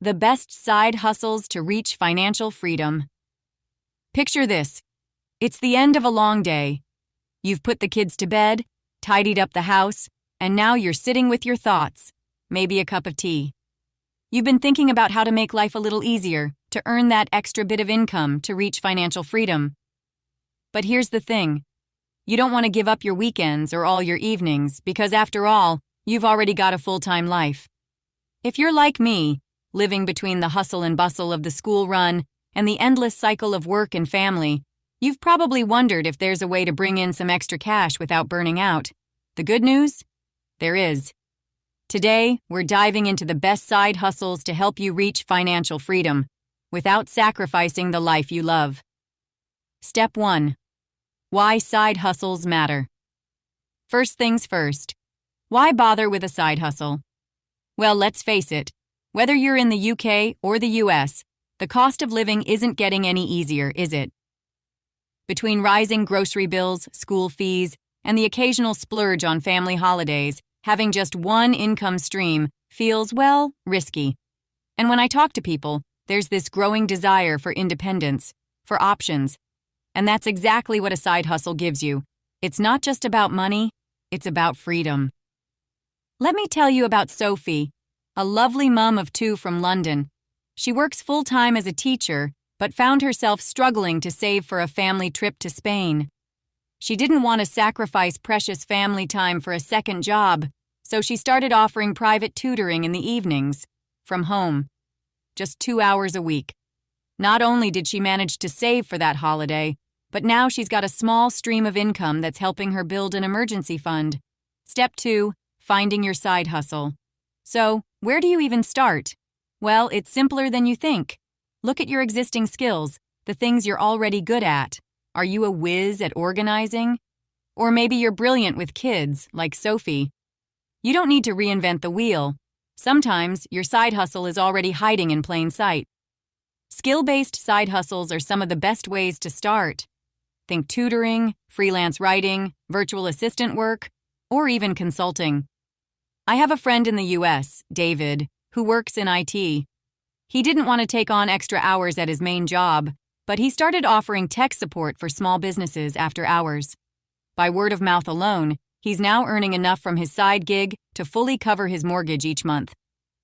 The best side hustles to reach financial freedom. Picture this. It's the end of a long day. You've put the kids to bed, tidied up the house, and now you're sitting with your thoughts, maybe a cup of tea. You've been thinking about how to make life a little easier, to earn that extra bit of income to reach financial freedom. But here's the thing. You don't want to give up your weekends or all your evenings because, after all, you've already got a full-time life. If you're like me, living between the hustle and bustle of the school run and the endless cycle of work and family, you've probably wondered if there's a way to bring in some extra cash without burning out. The good news? There is. Today, we're diving into the best side hustles to help you reach financial freedom without sacrificing the life you love. Step 1. Why side hustles matter. First things first. Why bother with a side hustle? Well, let's face it. Whether you're in the UK or the US, the cost of living isn't getting any easier, is it? Between rising grocery bills, school fees, and the occasional splurge on family holidays, having just one income stream feels, well, risky. And when I talk to people, there's this growing desire for independence, for options. And that's exactly what a side hustle gives you. It's not just about money, it's about freedom. Let me tell you about Sophie, a lovely mum of 2 from London. She works full-time as a teacher, but found herself struggling to save for a family trip to Spain. She didn't want to sacrifice precious family time for a second job, so she started offering private tutoring in the evenings, from home. Just 2 hours a week. Not only did she manage to save for that holiday, but now she's got a small stream of income that's helping her build an emergency fund. Step 2, finding your side hustle. So, where do you even start? Well, it's simpler than you think. Look at your existing skills, the things you're already good at. Are you a whiz at organizing? Or maybe you're brilliant with kids, like Sophie. You don't need to reinvent the wheel. Sometimes your side hustle is already hiding in plain sight. Skill-based side hustles are some of the best ways to start. Think tutoring, freelance writing, virtual assistant work, or even consulting. I have a friend in the US, David, who works in IT. He didn't want to take on extra hours at his main job, but he started offering tech support for small businesses after hours. By word of mouth alone, he's now earning enough from his side gig to fully cover his mortgage each month.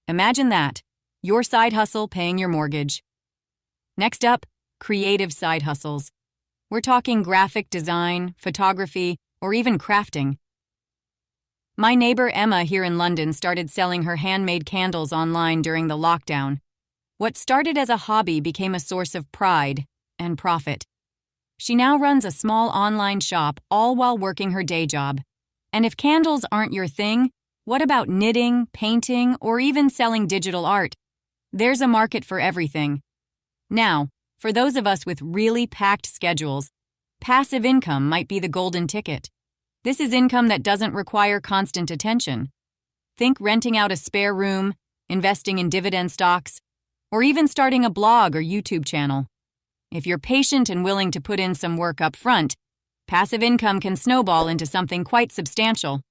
Imagine that, your side hustle paying your mortgage. Next up, creative side hustles. We're talking graphic design, photography, or even crafting. My neighbor Emma here in London started selling her handmade candles online during the lockdown. What started as a hobby became a source of pride and profit. She now runs a small online shop, all while working her day job. And if candles aren't your thing, what about knitting, painting, or even selling digital art? There's a market for everything. Now, for those of us with really packed schedules, passive income might be the golden ticket. This is income that doesn't require constant attention. Think renting out a spare room, investing in dividend stocks, or even starting a blog or YouTube channel. If you're patient and willing to put in some work up front, passive income can snowball into something quite substantial.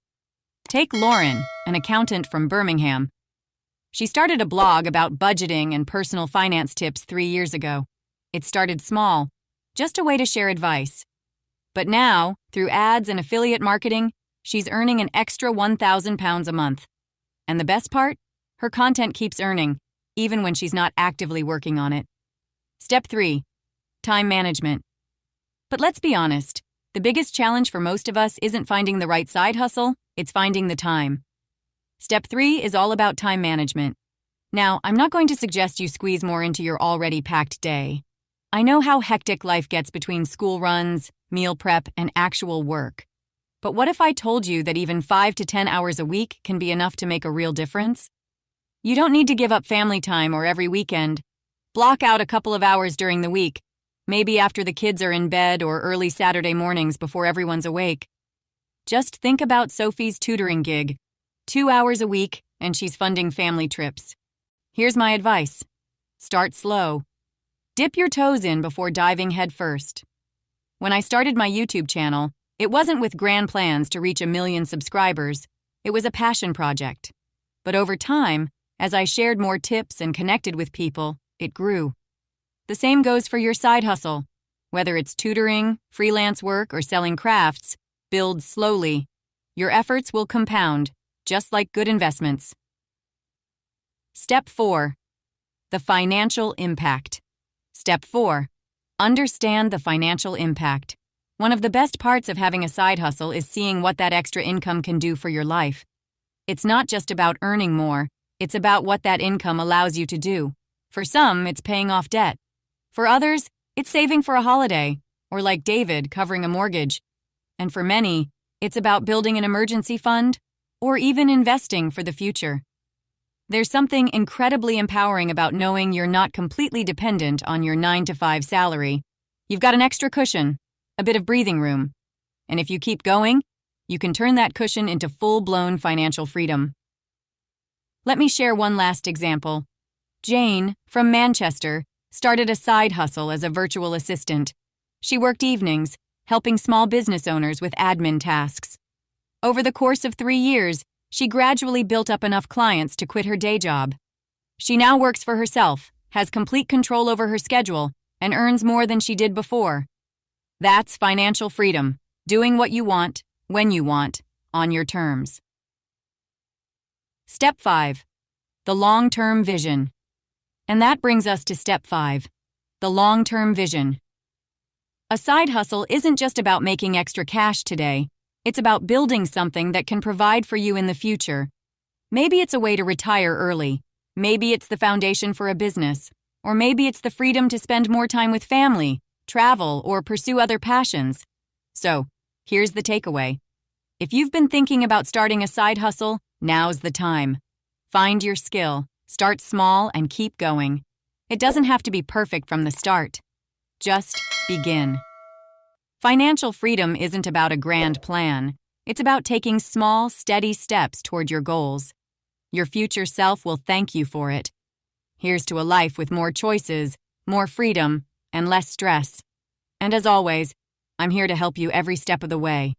Take Lauren, an accountant from Birmingham. She started a blog about budgeting and personal finance tips 3 years ago. It started small, just a way to share advice. But now, through ads and affiliate marketing, she's earning an extra £1,000 a month. And the best part? Her content keeps earning, even when she's not actively working on it. Step 3. Time management. But let's be honest, the biggest challenge for most of us isn't finding the right side hustle, it's finding the time. Step 3 is all about time management. Now, I'm not going to suggest you squeeze more into your already packed day. I know how hectic life gets between school runs, meal prep, and actual work. But what if I told you that even 5 to 10 hours a week can be enough to make a real difference? You don't need to give up family time or every weekend. Block out a couple of hours during the week, maybe after the kids are in bed or early Saturday mornings before everyone's awake. Just think about Sophie's tutoring gig. 2 hours a week, and she's funding family trips. Here's my advice. Start slow. Dip your toes in before diving headfirst. When I started my YouTube channel, it wasn't with grand plans to reach 1 million subscribers. It was a passion project. But over time, As I shared more tips and connected with people, it grew. The same goes for your side hustle. Whether it's tutoring, freelance work, or selling crafts, build slowly. Your efforts will compound, just like good investments. Step 4. The financial impact. Step 4. Understand the financial impact. One of the best parts of having a side hustle is seeing what that extra income can do for your life. It's not just about earning more, it's about what that income allows you to do. For some, it's paying off debt. For others, it's saving for a holiday, or like David, covering a mortgage. And for many, it's about building an emergency fund, or even investing for the future. There's something incredibly empowering about knowing you're not completely dependent on your 9-to-5 salary. You've got an extra cushion, a bit of breathing room. And if you keep going, you can turn that cushion into full-blown financial freedom. Let me share one last example. Jane, from Manchester, started a side hustle as a virtual assistant. She worked evenings, helping small business owners with admin tasks. Over the course of 3 years, she gradually built up enough clients to quit her day job. She now works for herself, has complete control over her schedule, and earns more than she did before. That's financial freedom, doing what you want, when you want, on your terms. Step 5. The long-term vision. And that brings us to Step 5. The long-term vision. A side hustle isn't just about making extra cash today. It's about building something that can provide for you in the future. Maybe it's a way to retire early. Maybe it's the foundation for a business. Or maybe it's the freedom to spend more time with family, travel, or pursue other passions. So, here's the takeaway. If you've been thinking about starting a side hustle, now's the time. Find your skill, start small, and keep going. It doesn't have to be perfect from the start. Just begin. Financial freedom isn't about a grand plan. It's about taking small, steady steps toward your goals. Your future self will thank you for it. Here's to a life with more choices, more freedom, and less stress. And as always, I'm here to help you every step of the way.